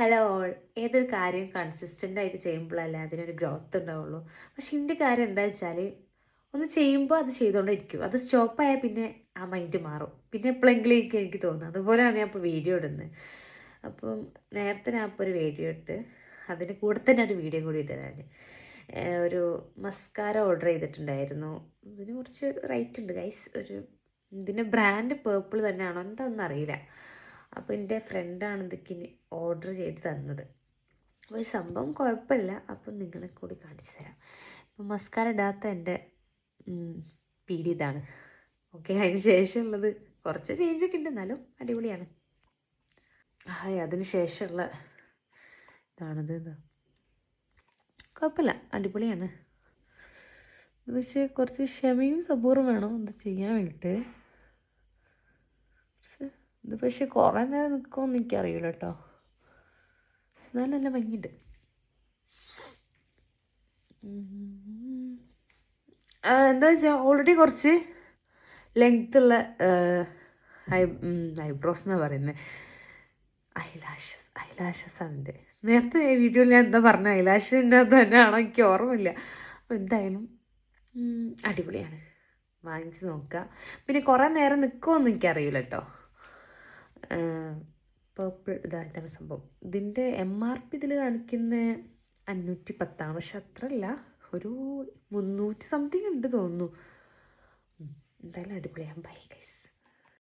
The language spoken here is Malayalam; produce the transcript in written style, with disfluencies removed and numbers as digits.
Hello all. ഏതൊരു കാര്യം കൺസിസ്റ്റൻ്റ് ആയിട്ട് ചെയ്യുമ്പോഴല്ലേ അതിനൊരു ഗ്രോത്ത് ഉണ്ടാവുള്ളൂ. പക്ഷെ എൻ്റെ കാര്യം എന്താ വെച്ചാൽ ഒന്ന് ചെയ്യുമ്പോൾ അത് ചെയ്തുകൊണ്ടിരിക്കും. അത് സ്റ്റോപ്പായാൽ പിന്നെ ആ മൈൻഡ് മാറും. പിന്നെ എപ്പോഴെങ്കിലും എനിക്ക് തോന്നും. അതുപോലെയാണ് ഞാൻ ഇപ്പോൾ വീഡിയോ ഇടുന്നത്. അപ്പം നേരത്തെ ഞാൻ ഇപ്പോൾ ഒരു വീഡിയോ ഇട്ട് അതിന് കൂടെ തന്നെ ഒരു വീഡിയോ കൂടി ഇട്ടതാണ്. ഒരു മസ്കാര ഓർഡർ ചെയ്തിട്ടുണ്ടായിരുന്നു. ഇതിന് കുറച്ച് റേറ്റ് ഉണ്ട് ഗൈസ്. ഇതിൻ്റെ ബ്രാൻഡ് പേർപ്പിൾ തന്നെയാണോ എന്താണെന്ന് അറിയില്ല. അപ്പോൾ എൻ്റെ ഫ്രണ്ടാണ് ഇതൊക്കെ ഓർഡർ ചെയ്ത് തന്നത്. അപ്പോൾ ഈ സംഭവം കുഴപ്പമില്ല. അപ്പം നിങ്ങളെ കൂടി കാണിച്ചു തരാം. ഇപ്പം മസ്കാര ഇടാത്ത എൻ്റെ പീടി ഇതാണ്. ഓക്കെ, അതിന് ശേഷമുള്ളത് കുറച്ച് ചേഞ്ചൊക്കെ ഉണ്ട്, എന്നാലും അടിപൊളിയാണ്. അതിന് ശേഷമുള്ള ഇതാണിത്. കുഴപ്പമില്ല, അടിപൊളിയാണ്. പക്ഷേ കുറച്ച് ക്ഷമയും സബൂറും വേണം ഇത് ചെയ്യാൻ വേണ്ടിയിട്ട്. ഇത് പക്ഷെ കുറേ നേരം നിൽക്കുമെന്ന് എനിക്കറിയില്ല കേട്ടോ. എന്നാലും നല്ല ഭംഗിയുണ്ട്. എന്താ വെച്ചാൽ ഓൾറെഡി കുറച്ച് ലെങ്ത്തുള്ള ഐബ്രോസ് എന്നാണ് പറയുന്നത്. ഐലാഷസ് ആണ്. നേരത്തെ വീഡിയോയിൽ ഞാൻ എന്താ പറഞ്ഞ ഐലാഷിൻ്റെ തന്നെയാണോ എനിക്ക് ഓർമ്മയില്ല. അപ്പോൾ എന്തായാലും അടിപൊളിയാണ്, വാങ്ങിച്ച് നോക്കുക. പിന്നെ കുറേ നേരം നിൽക്കുമെന്ന് എനിക്കറിയില്ല കേട്ടോ. പേർപ്പിൾ ഇതാണ് സംഭവം. ഇതിൻ്റെ MRP ഇതിൽ കാണിക്കുന്ന 510, പക്ഷെ അത്രയല്ല, ഒരു 300 സംതിങ് ഉണ്ട് തോന്നുന്നു. എന്തായാലും അടിപൊളിയാണ്. Bye guys.